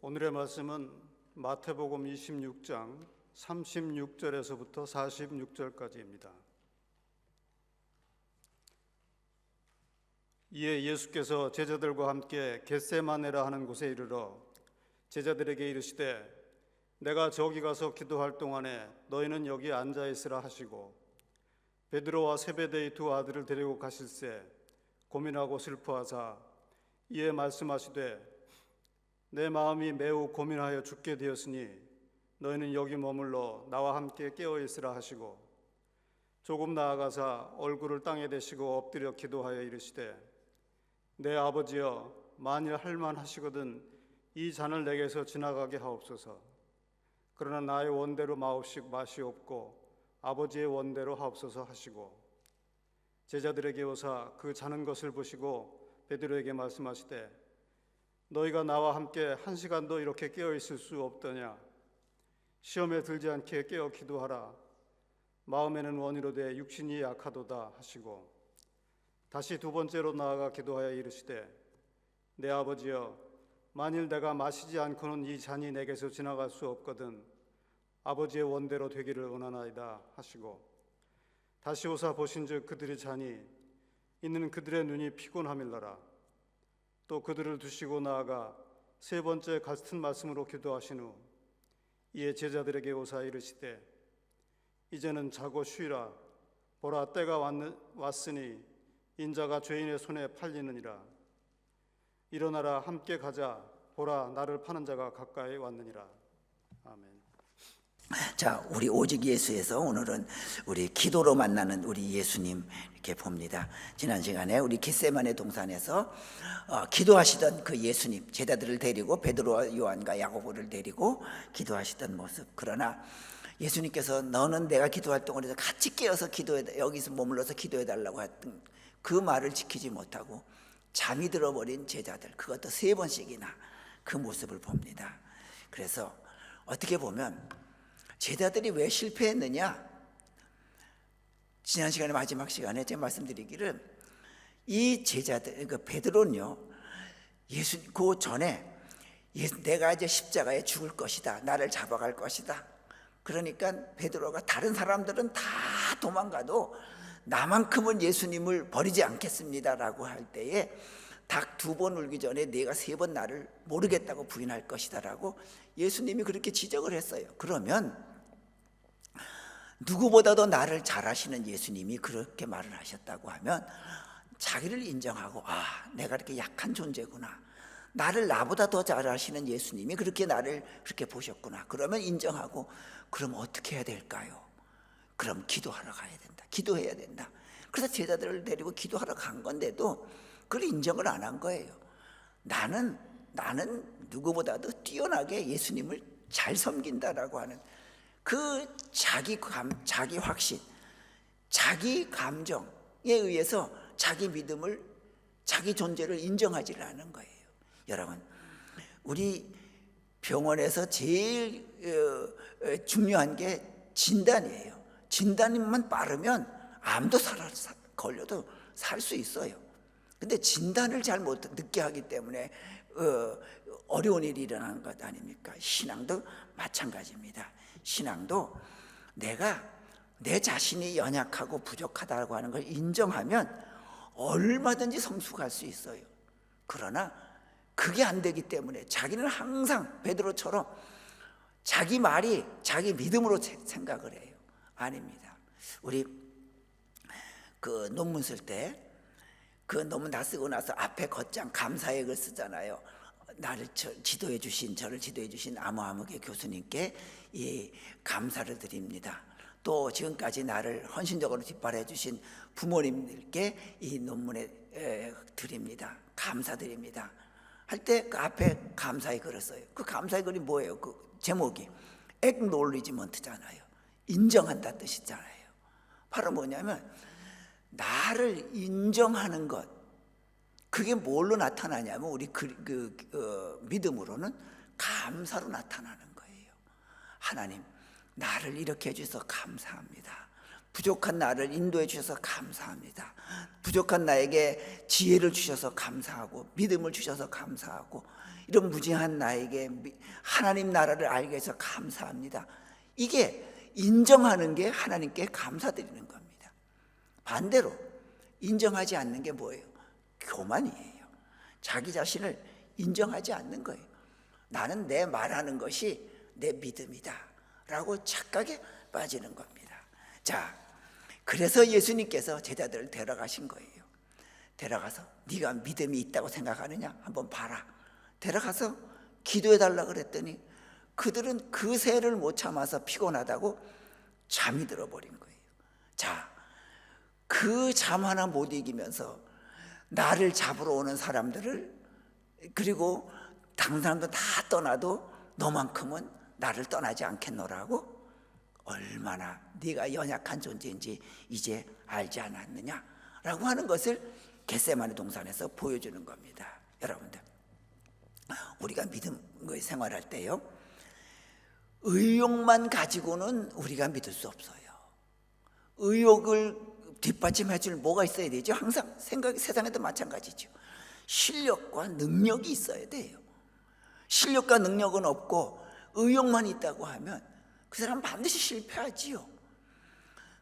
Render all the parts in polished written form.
오늘의 말씀은 마태복음 26장 36절에서부터 46절까지입니다. 이에 예수께서 제자들과 함께 겟세마네라 하는 곳에 이르러 제자들에게 이르시되 내가 저기 가서 기도할 동안에 너희는 여기 앉아 있으라 하시고 베드로와 세베대의 두 아들을 데리고 가실새 고민하고 슬퍼하사 이에 말씀하시되 내 마음이 매우 고민하여 죽게 되었으니 너희는 여기 머물러 나와 함께 깨어 있으라 하시고 조금 나아가사 얼굴을 땅에 대시고 엎드려 기도하여 이르시되 내 아버지여 만일 할만하시거든 이 잔을 내게서 지나가게 하옵소서. 그러나 나의 원대로 마시옵고 아버지의 원대로 하옵소서 하시고 제자들에게 오사 그 자는 것을 보시고 베드로에게 말씀하시되 너희가 나와 함께 1시간도 이렇게 깨어 있을 수 없더냐. 시험에 들지 않게 깨어 기도하라. 마음에는 원이로되 육신이 약하도다 하시고 다시 두 번째로 나아가 기도하여 이르시되 내 아버지여 만일 내가 마시지 않고는 이 잔이 내게서 지나갈 수 없거든 아버지의 원대로 되기를 원하나이다 하시고 다시 오사 보신즉 그들의 잔이 있는 그들의 눈이 피곤함일러라. 또 그들을 두시고 나아가 세 번째 같은 말씀으로 기도하신 후 이에 제자들에게 오사 이르시되 이제는 자고 쉬라. 보라 때가 왔으니 인자가 죄인의 손에 팔리느니라. 일어나라 함께 가자. 보라 나를 파는 자가 가까이 왔느니라. 아멘. 자, 우리 오직 예수에서 오늘은 우리 기도로 만나는 우리 예수님 이렇게 봅니다. 지난 시간에 우리 겟세마네 동산에서 기도하시던 그 예수님, 제자들을 데리고 베드로와 요한과 야고보를 데리고 기도하시던 모습. 그러나 예수님께서 너는 내가 기도할 동안에 같이 깨어서 여기서 머물러서 기도해 달라고 했던 그 말을 지키지 못하고 잠이 들어버린 제자들, 그것도 3번씩이나 그 모습을 봅니다. 그래서 어떻게 보면 제자들이 왜 실패했느냐? 지난 시간에 마지막 시간에 제가 말씀드리기를 이 제자들, 그 베드로는요, 그 전에 내가 이제 십자가에 죽을 것이다, 나를 잡아갈 것이다. 그러니까 베드로가 다른 사람들은 다 도망가도 나만큼은 예수님을 버리지 않겠습니다라고 할 때에 닭 2번 울기 전에 내가 3번 나를 모르겠다고 부인할 것이다라고 예수님이 그렇게 지적을 했어요. 그러면 누구보다도 나를 잘 아시는 예수님이 그렇게 말을 하셨다고 하면 자기를 인정하고 내가 이렇게 약한 존재구나, 나를 나보다 더 잘 아시는 예수님이 그렇게 나를 그렇게 보셨구나, 그러면 인정하고 그럼 어떻게 해야 될까요? 그럼 기도하러 가야 된다, 기도해야 된다. 그래서 제자들을 데리고 기도하러 간 건데도 그걸 인정을 안 한 거예요. 나는 누구보다도 뛰어나게 예수님을 잘 섬긴다라고 하는 그 자기 확신, 자기 감정에 의해서 자기 믿음을, 자기 존재를 인정하지 않은 거예요. 여러분, 우리 병원에서 제일 중요한 게 진단이에요. 진단만 빠르면 암도 걸려도 살 수 있어요. 근데 진단을 잘 못 늦게 하기 때문에 어려운 일이 일어나는 것 아닙니까? 신앙도 마찬가지입니다. 신앙도 내가 내 자신이 연약하고 부족하다고 하는 걸 인정하면 얼마든지 성숙할 수 있어요. 그러나 그게 안 되기 때문에 자기는 항상 베드로처럼 자기 말이 자기 믿음으로 생각을 해요. 아닙니다. 우리 그 논문 쓸 때 그 논문 다 쓰고 나서 앞에 겉장 감사의 글 쓰잖아요. 저를 지도해 주신 아무개 교수님께 이 감사를 드립니다. 또 지금까지 나를 헌신적으로 뒷바라해 주신 부모님들께 이 논문에 드립니다. 감사드립니다. 할 때 그 앞에 감사의 글을 써요. 그 감사의 글이 뭐예요? 그 제목이 acknowledgement잖아요. 인정한다 뜻이잖아요. 바로 뭐냐면 나를 인정하는 것, 그게 뭘로 나타나냐면 우리 믿음으로는 감사로 나타나는 거예요. 하나님, 나를 이렇게 해주셔서 감사합니다. 부족한 나를 인도해 주셔서 감사합니다. 부족한 나에게 지혜를 주셔서 감사하고 믿음을 주셔서 감사하고 이런 무지한 나에게 하나님 나라를 알게 해서 감사합니다. 이게 인정하는 게 하나님께 감사드리는 겁니다. 반대로 인정하지 않는 게 뭐예요? 교만이에요. 자기 자신을 인정하지 않는 거예요. 나는 내 말하는 것이 내 믿음이다 라고 착각에 빠지는 겁니다. 자, 그래서 예수님께서 제자들을 데려가신 거예요. 데려가서 네가 믿음이 있다고 생각하느냐? 한번 봐라. 데려가서 기도해 달라 그랬더니 그들은 그 새를 못 참아서 피곤하다고 잠이 들어버린 거예요. 자, 그 잠 하나 못 이기면서 나를 잡으러 오는 사람들을, 그리고 다른 사람도 다 떠나도 너만큼은 나를 떠나지 않겠노라고, 얼마나 네가 연약한 존재인지 이제 알지 않았느냐라고 하는 것을 겟세마네 동산에서 보여주는 겁니다. 여러분들, 우리가 믿음의 생활할 때요, 의욕만 가지고는 우리가 믿을 수 없어요. 의욕을 뒷받침해 줄 뭐가 있어야 되죠? 항상 생각이 세상에도 마찬가지죠. 실력과 능력이 있어야 돼요. 실력과 능력은 없고 의욕만 있다고 하면 그 사람은 반드시 실패하지요.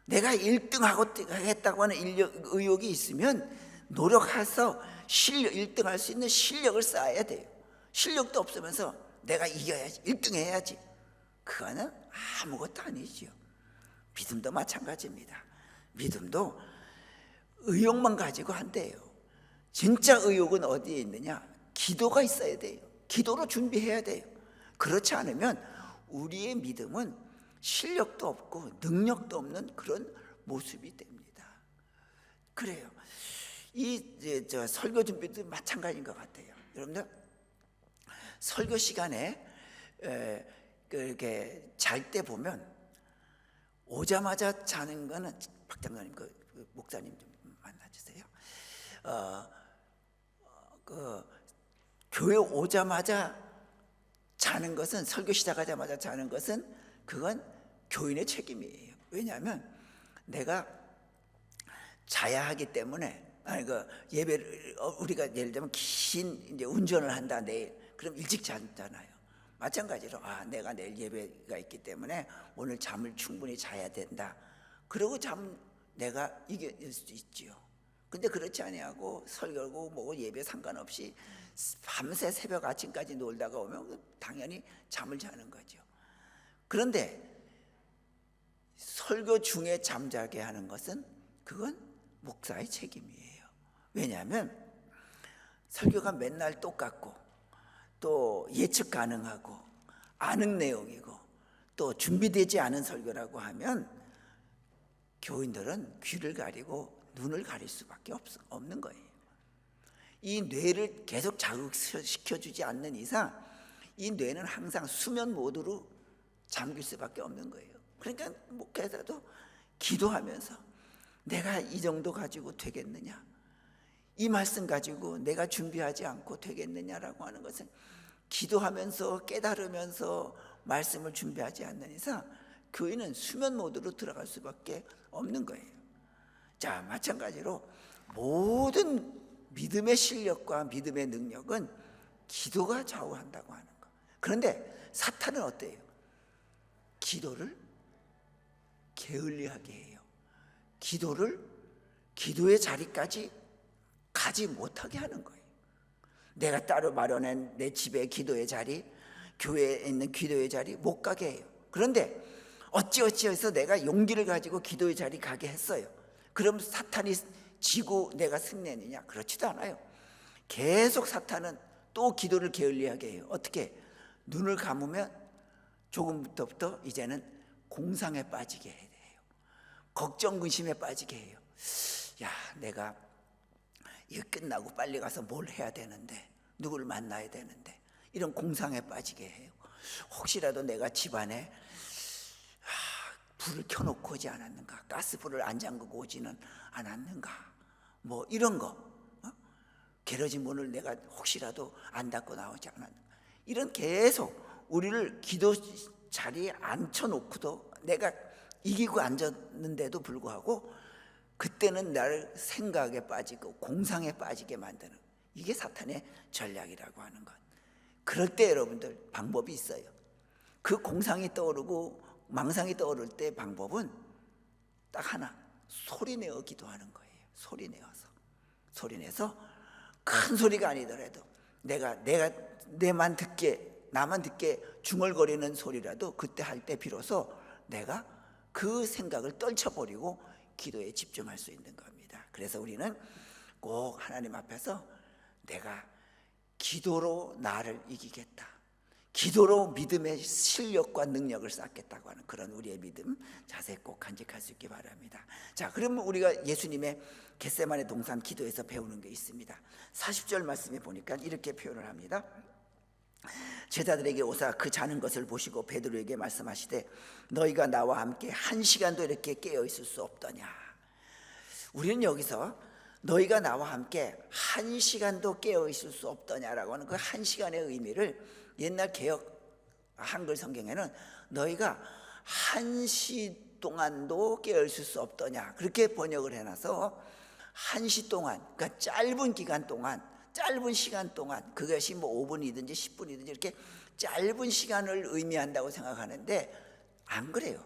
내가 1등하고 했다고 하는 의욕이 있으면 노력해서 1등 할 수 있는 실력을 쌓아야 돼요. 실력도 없으면서 내가 이겨야지, 1등 해야지, 그거는 아무것도 아니지요. 믿음도 마찬가지입니다. 믿음도 의욕만 가지고 한대요. 진짜 의욕은 어디에 있느냐? 기도가 있어야 돼요. 기도로 준비해야 돼요. 그렇지 않으면 우리의 믿음은 실력도 없고 능력도 없는 그런 모습이 됩니다. 그래요. 저 설교 준비도 마찬가지인 것 같아요. 여러분들, 설교 시간에 그렇게 잘 때 보면 오자마자 자는 거는, 박장로님 그 목사님 좀 만나주세요. 교회 오자마자 자는 것은, 설교 시작하자마자 자는 것은 그건 교인의 책임이에요. 왜냐하면 내가 자야 하기 때문에, 예배를 우리가 예를 들면 긴 이제 운전을 한다 내일, 그럼 일찍 자잖아요. 마찬가지로 내가 내일 예배가 있기 때문에 오늘 잠을 충분히 자야 된다. 그러고 잠 내가 이길 수 있지요. 근데 그렇지 아니하고 설교고 뭐고 예배 상관없이 밤새 새벽 아침까지 놀다가 오면 당연히 잠을 자는 거죠. 그런데 설교 중에 잠자게 하는 것은 그건 목사의 책임이에요. 왜냐하면 설교가 맨날 똑같고 또 예측 가능하고 아는 내용이고 또 준비되지 않은 설교라고 하면 교인들은 귀를 가리고 눈을 가릴 수밖에 없는 거예요. 이 뇌를 계속 자극시켜주지 않는 이상 이 뇌는 항상 수면 모드로 잠길 수밖에 없는 거예요. 그러니까 목회자도 기도하면서 내가 이 정도 가지고 되겠느냐, 이 말씀 가지고 내가 준비하지 않고 되겠느냐라고 하는 것은 기도하면서 깨달으면서 말씀을 준비하지 않는 이상 교인은 수면 모드로 들어갈 수밖에 없는 거예요. 자, 마찬가지로 모든 믿음의 실력과 믿음의 능력은 기도가 좌우한다고 하는 거. 그런데 사탄은 어때요? 기도를 게을리하게 해요. 기도의 자리까지 가지 못하게 하는 거예요. 내가 따로 마련한 내 집의 기도의 자리, 교회에 있는 기도의 자리 못 가게 해요. 그런데 어찌어찌해서 내가 용기를 가지고 기도의 자리 가게 했어요. 그럼 사탄이 지고 내가 승리했느냐? 그렇지도 않아요. 계속 사탄은 또 기도를 게을리하게 해요. 어떻게? 눈을 감으면 조금부터 이제는 공상에 빠지게 해요. 걱정 근심에 빠지게 해요. 야, 내가 이거 끝나고 빨리 가서 뭘 해야 되는데, 누구를 만나야 되는데, 이런 공상에 빠지게 해요. 혹시라도 내가 집안에 불을 켜놓고 오지 않았는가, 가스불을 안 잠그고 오지는 않았는가, 뭐 이런 거, 게러진 문을 내가 혹시라도 안 닫고 나오지 않았는가, 이런 계속 우리를 기도 자리에 앉혀놓고도 내가 이기고 앉았는데도 불구하고 그때는 나를 생각에 빠지고 공상에 빠지게 만드는, 이게 사탄의 전략이라고 하는 것. 그럴 때 여러분들 방법이 있어요. 그 공상이 떠오르고 망상이 떠오를 때 방법은 딱 하나, 소리 내어 기도하는 거예요. 소리 내어서, 소리 내서 큰 소리가 아니더라도 내가 나만 듣게 중얼거리는 소리라도 그때 할 때 비로소 내가 그 생각을 떨쳐버리고 기도에 집중할 수 있는 겁니다. 그래서 우리는 꼭 하나님 앞에서 내가 기도로 나를 이기겠다, 기도로 믿음의 실력과 능력을 쌓겠다고 하는 그런 우리의 믿음 자세 꼭 간직할 수 있기 바랍니다. 자, 그러면 우리가 예수님의 겟세마네 동산 기도에서 배우는 게 있습니다. 40절 말씀에 보니까 이렇게 표현을 합니다. 제자들에게 오사 그 자는 것을 보시고 베드로에게 말씀하시되 너희가 나와 함께 한 시간도 이렇게 깨어 있을 수 없더냐. 우리는 여기서 너희가 나와 함께 한 시간도 깨어 있을 수 없더냐라고 하는 그 한 시간의 의미를 옛날 개역 한글 성경에는 너희가 한 시 동안도 깨어 있을 수 없더냐 그렇게 번역을 해놔서 한 시 동안, 그러니까 짧은 기간 동안, 짧은 시간 동안, 그것이 뭐 5분이든지 10분이든지 이렇게 짧은 시간을 의미한다고 생각하는데 안 그래요.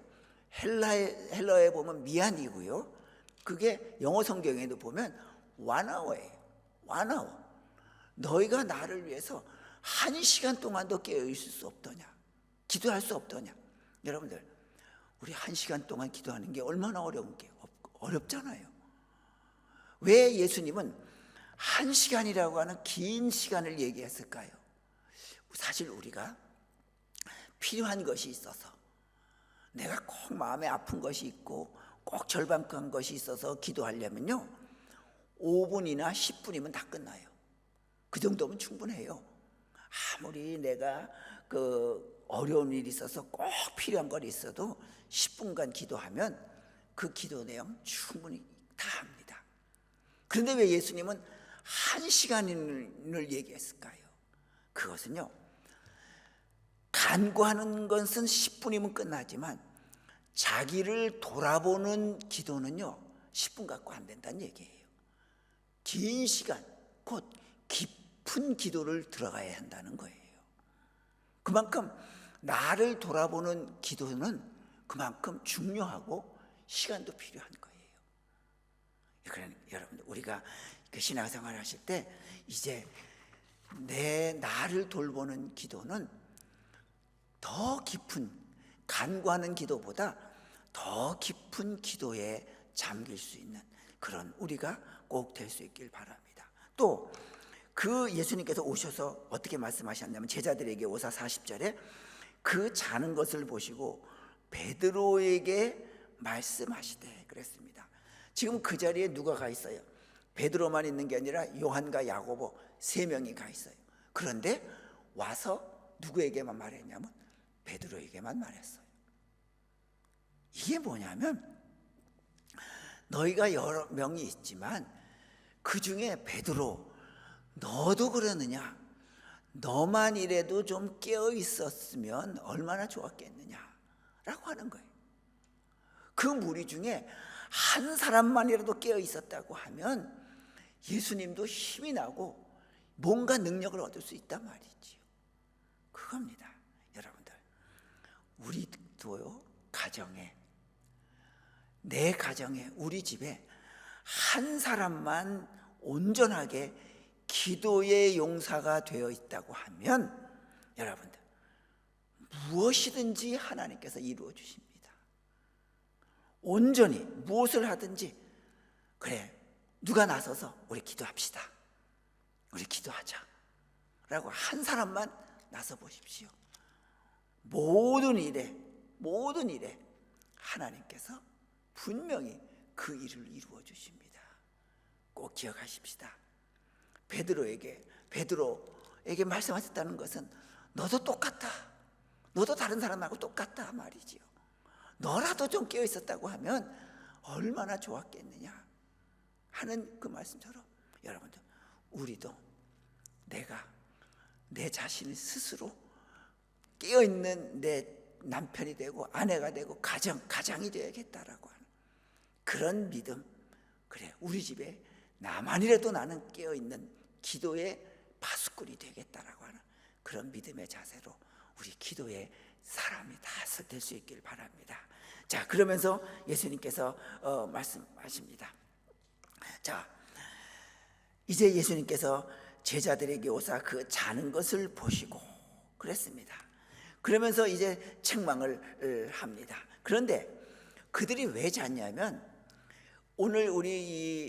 헬라어에 보면 미안이고요, 그게 영어 성경에도 보면 one hour예요. one hour. 너희가 나를 위해서 한 시간 동안도 깨어 있을 수 없더냐, 기도할 수 없더냐. 여러분들, 우리 한 시간 동안 기도하는 게 얼마나 어려운 게 어렵잖아요. 왜 예수님은 한 시간이라고 하는 긴 시간을 얘기했을까요? 사실 우리가 필요한 것이 있어서, 내가 꼭 마음에 아픈 것이 있고 꼭 절박한 것이 있어서 기도하려면요 5분이나 10분이면 다 끝나요. 그 정도면 충분해요. 아무리 내가 그 어려운 일이 있어서 꼭 필요한 것 있어도 10분간 기도하면 그 기도 내용 충분히 다 합니다. 그런데 왜 예수님은 한 시간을 얘기했을까요? 그것은요, 간구하는 것은 10분이면 끝나지만 자기를 돌아보는 기도는요 10분 갖고 안 된다는 얘기예요. 긴 시간, 곧 깊은 기도를 들어가야 한다는 거예요. 그만큼 나를 돌아보는 기도는 그만큼 중요하고 시간도 필요한 거예요. 그러니까 여러분들, 우리가 그 신앙생활 하실 때 이제 나를 돌보는 기도는 더 깊은, 간구하는 기도보다 더 깊은 기도에 잠길 수 있는 그런 우리가 꼭 될 수 있길 바랍니다. 또 그 예수님께서 오셔서 어떻게 말씀하셨냐면 제자들에게 오사 40절에 그 자는 것을 보시고 베드로에게 말씀하시되 그랬습니다. 지금 그 자리에 누가 가 있어요? 베드로만 있는 게 아니라 요한과 야고보 3명이 가 있어요. 그런데 와서 누구에게만 말했냐면 베드로에게만 말했어요. 이게 뭐냐면 너희가 여러 명이 있지만 그 중에 베드로, 너도 그러느냐? 너만 이래도 좀 깨어 있었으면 얼마나 좋았겠느냐 라고 하는 거예요. 그 무리 중에 한 사람만이라도 깨어 있었다고 하면 예수님도 힘이 나고 뭔가 능력을 얻을 수 있단 말이지요. 그겁니다. 여러분들, 우리도요, 가정에, 내 가정에, 우리 집에 한 사람만 온전하게 기도의 용사가 되어 있다고 하면 여러분들, 무엇이든지 하나님께서 이루어 주십니다. 온전히 무엇을 하든지, 그래, 누가 나서서 우리 기도합시다, 우리 기도하자 라고 한 사람만 나서 보십시오. 모든 일에 하나님께서 분명히 그 일을 이루어 주십니다. 꼭 기억하십시다. 베드로에게 말씀하셨다는 것은 너도 똑같다, 너도 다른 사람하고 똑같다 말이지요. 너라도 좀 깨어 있었다고 하면 얼마나 좋았겠느냐 하는 그 말씀처럼 여러분들, 우리도 내 자신이 스스로 깨어있는 내 남편이 되고 아내가 되고 가장이 되어야겠다라고 하는 그런 믿음. 그래, 우리 집에 나만이라도 나는 깨어있는 기도의 파수꾼이 되겠다라고 하는 그런 믿음의 자세로 우리 기도의 사람이 다 될 수 있길 바랍니다. 자, 그러면서 예수님께서 말씀하십니다. 자, 이제 예수님께서 제자들에게 오사 그 자는 것을 보시고 그랬습니다. 그러면서 이제 책망을 합니다. 그런데 그들이 왜 잤냐면, 오늘 우리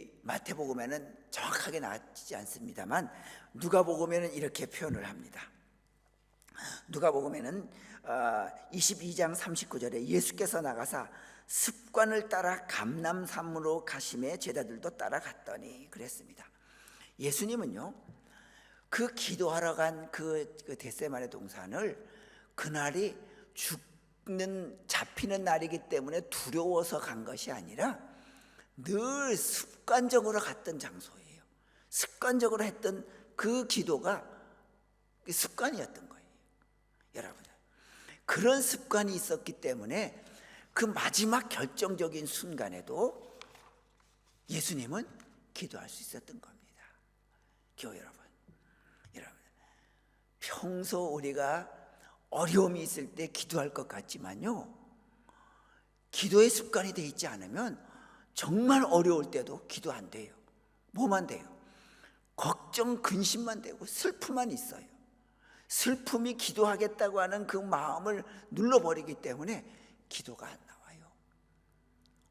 이 마태복음에는 정확하게 나왔지 않습니다만 누가복음에는 이렇게 표현을 합니다. 누가복음에는 22장 39절에 예수께서 나가사 습관을 따라 감람산으로 가심에 제자들도 따라갔더니 그랬습니다. 예수님은요, 그 기도하러 간 그 겟세마네 동산을 그날이 잡히는 날이기 때문에 두려워서 간 것이 아니라 늘 습관적으로 갔던 장소예요. 습관적으로 했던 그 기도가 습관이었던 거예요. 여러분, 그런 습관이 있었기 때문에 그 마지막 결정적인 순간에도 예수님은 기도할 수 있었던 겁니다. 교회 여러분, 평소 우리가 어려움이 있을 때 기도할 것 같지만요, 기도의 습관이 돼 있지 않으면 정말 어려울 때도 기도 안 돼요. 뭐만 돼요? 걱정, 근심만 되고 슬픔만 있어요. 슬픔이 기도하겠다고 하는 그 마음을 눌러버리기 때문에 기도가 안 나와요.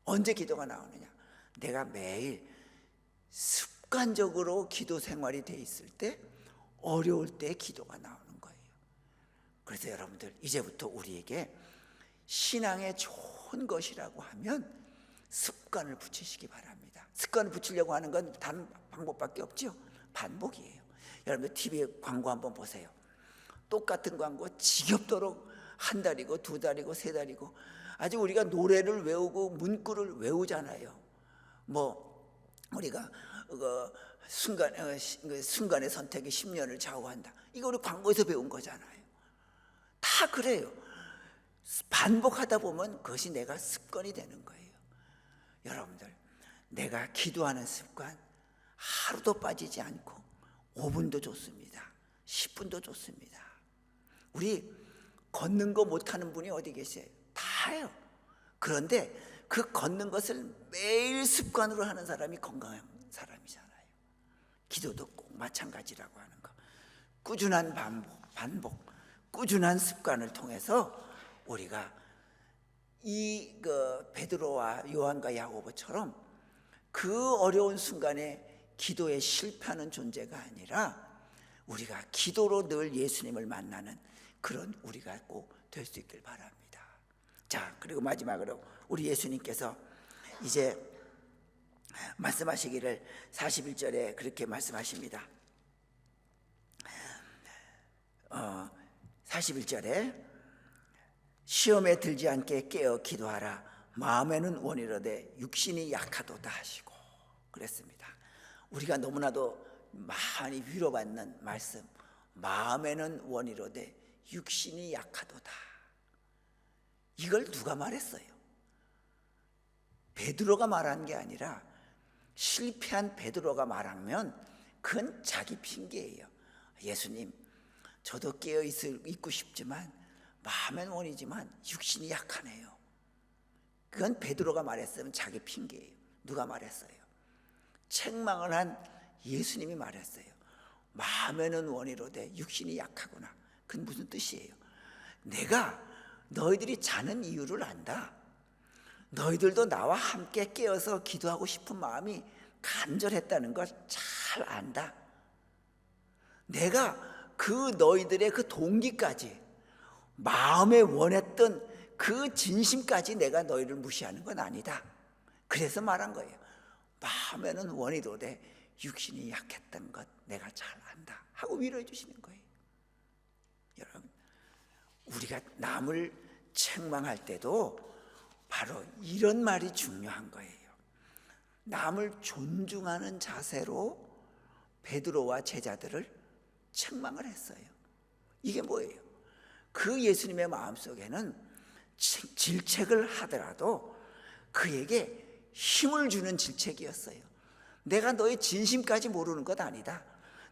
언제 기도가 나오느냐? 내가 매일 습관적으로 기도 생활이 돼 있을 때, 어려울 때 기도가 나오는 거예요. 그래서 여러분들, 이제부터 우리에게 신앙의 좋은 것이라고 하면 습관을 붙이시기 바랍니다. 습관을 붙이려고 하는 건 단 방법밖에 없죠. 반복이에요. 여러분들 TV 광고 한번 보세요. 똑같은 광고 지겹도록 한 달이고 두 달이고 세 달이고, 아직 우리가 노래를 외우고 문구를 외우잖아요. 뭐 우리가 순간의 선택이 10년을 좌우한다, 이거 우리 광고에서 배운 거잖아요. 다 그래요. 반복하다 보면 그것이 내가 습관이 되는 거예요. 여러분들, 내가 기도하는 습관 하루도 빠지지 않고 5분도 좋습니다. 10분도 좋습니다. 우리 걷는 거 못하는 분이 어디 계세요? 다요. 그런데 그 걷는 것을 매일 습관으로 하는 사람이 건강한 사람이잖아요. 기도도 꼭 마찬가지라고 하는 거. 꾸준한 반복, 꾸준한 습관을 통해서 우리가 이 베드로와 요한과 야고보처럼 그 어려운 순간에 기도에 실패하는 존재가 아니라 우리가 기도로 늘 예수님을 만나는 그런 우리가 꼭 될 수 있길 바랍니다. 자, 그리고 마지막으로 우리 예수님께서 이제 말씀하시기를 41절에 그렇게 말씀하십니다. 41절에 시험에 들지 않게 깨어 기도하라. 마음에는 원이로되 육신이 약하도다 하시고 그랬습니다. 우리가 너무나도 많이 위로받는 말씀, 마음에는 원이로되 육신이 약하도다. 이걸 누가 말했어요? 베드로가 말한 게 아니라 실패한 베드로가 말하면 그건 자기 핑계예요. 예수님, 저도 깨어 있고 싶지만 마음엔 원이지만 육신이 약하네요. 그건 베드로가 말했으면 자기 핑계예요. 누가 말했어요? 책망을 한 예수님이 말했어요. 마음에는 원이로되 육신이 약하구나. 그건 무슨 뜻이에요? 내가 너희들이 자는 이유를 안다. 너희들도 나와 함께 깨어서 기도하고 싶은 마음이 간절했다는 걸 잘 안다. 내가 그 너희들의 그 동기까지, 마음에 원했던 그 진심까지 내가 너희를 무시하는 건 아니다. 그래서 말한 거예요. 마음에는 원이로되 육신이 약했던 것 내가 잘 안다 하고 위로해 주시는 거예요. 여러분, 우리가 남을 책망할 때도 바로 이런 말이 중요한 거예요. 남을 존중하는 자세로 베드로와 제자들을 책망을 했어요. 이게 뭐예요? 그 예수님의 마음속에는 질책을 하더라도 그에게 힘을 주는 질책이었어요. 내가 너의 진심까지 모르는 것 아니다.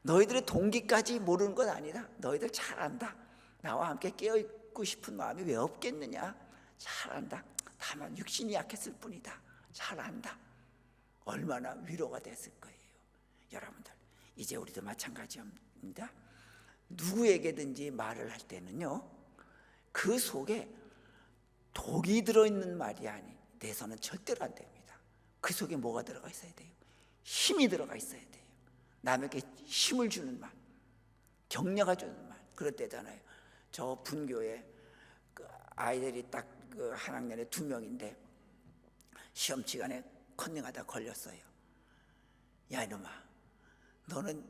너희들의 동기까지 모르는 건 아니다. 너희들 잘 안다. 나와 함께 깨어있고 싶은 마음이 왜 없겠느냐. 잘 안다. 다만 육신이 약했을 뿐이다. 잘 안다. 얼마나 위로가 됐을 거예요. 여러분들, 이제 우리도 마찬가지입니다. 누구에게든지 말을 할 때는요, 그 속에 독이 들어있는 말이 아니 내서는 절대로 안 됩니다. 그 속에 뭐가 들어가 있어야 돼요? 힘이 들어가 있어야 돼요. 남에게 힘을 주는 말, 격려가 주는 말. 그럴 때잖아요. 저 분교에 그 아이들이 딱 그 한 학년에 2명인데 시험 시간에 컨닝하다 걸렸어요. 야 이놈아, 너는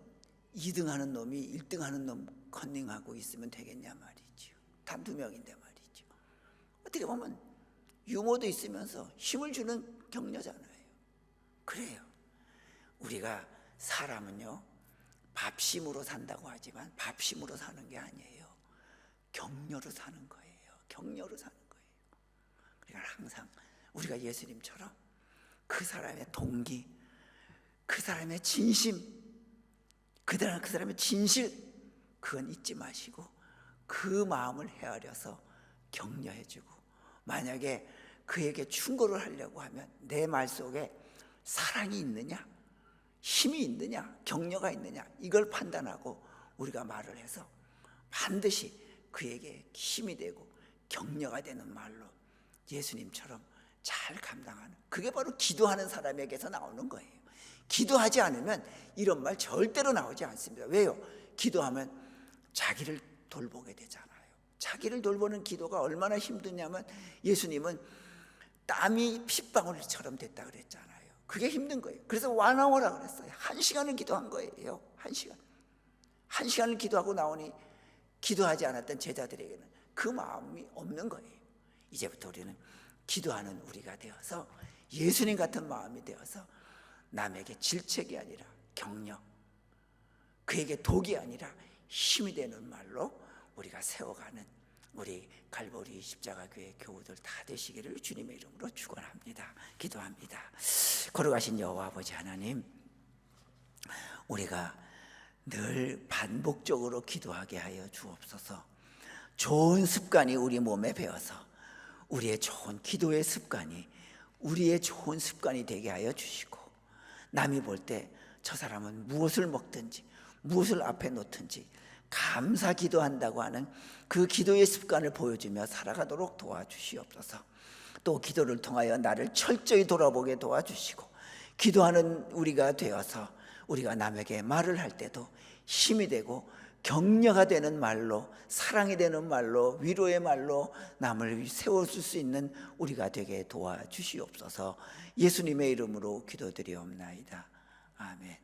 2등하는 놈이 1등하는 놈 컨닝하고 있으면 되겠냐 말이죠. 단 2명인데 말이죠. 어떻게 보면 유머도 있으면서 힘을 주는 격려잖아요. 그래요. 우리가 사람은요, 밥심으로 산다고 하지만 밥심으로 사는 게 아니에요. 격려로 사는 거예요. 격려로 사는 거예요. 그러니까 항상 우리가 예수님처럼 그 사람의 동기, 그 사람의 진심, 그 사람의 진실, 그건 잊지 마시고 그 마음을 헤아려서 격려해주고, 만약에 그에게 충고를 하려고 하면 내 말 속에 사랑이 있느냐, 힘이 있느냐, 격려가 있느냐, 이걸 판단하고 우리가 말을 해서 반드시 그에게 힘이 되고 격려가 되는 말로 예수님처럼 잘 감당하는, 그게 바로 기도하는 사람에게서 나오는 거예요. 기도하지 않으면 이런 말 절대로 나오지 않습니다. 왜요? 기도하면 자기를 돌보게 되잖아요. 자기를 돌보는 기도가 얼마나 힘드냐면, 예수님은 땀이 핏방울처럼 됐다 그랬잖아요. 그게 힘든 거예요. 그래서 완화오라 그랬어요. 1시간을 기도한 거예요. 1시간. 1시간을 기도하고 나오니 기도하지 않았던 제자들에게는 그 마음이 없는 거예요. 이제부터 우리는 기도하는 우리가 되어서 예수님 같은 마음이 되어서 남에게 질책이 아니라 격려, 그에게 독이 아니라 힘이 되는 말로 우리가 세워가는 우리 갈보리 십자가교회 교우들 다 되시기를 주님의 이름으로 축원합니다. 기도합니다. 걸어가신 여호와 아버지 하나님, 우리가 늘 반복적으로 기도하게 하여 주옵소서. 좋은 습관이 우리 몸에 배어서 우리의 좋은 기도의 습관이 우리의 좋은 습관이 되게 하여 주시고, 남이 볼 때 저 사람은 무엇을 먹든지 무엇을 앞에 놓든지 감사 기도한다고 하는 그 기도의 습관을 보여주며 살아가도록 도와주시옵소서. 또 기도를 통하여 나를 철저히 돌아보게 도와주시고, 기도하는 우리가 되어서 우리가 남에게 말을 할 때도 힘이 되고 격려가 되는 말로, 사랑이 되는 말로, 위로의 말로 남을 세워줄 수 있는 우리가 되게 도와주시옵소서. 예수님의 이름으로 기도드리옵나이다. 아멘.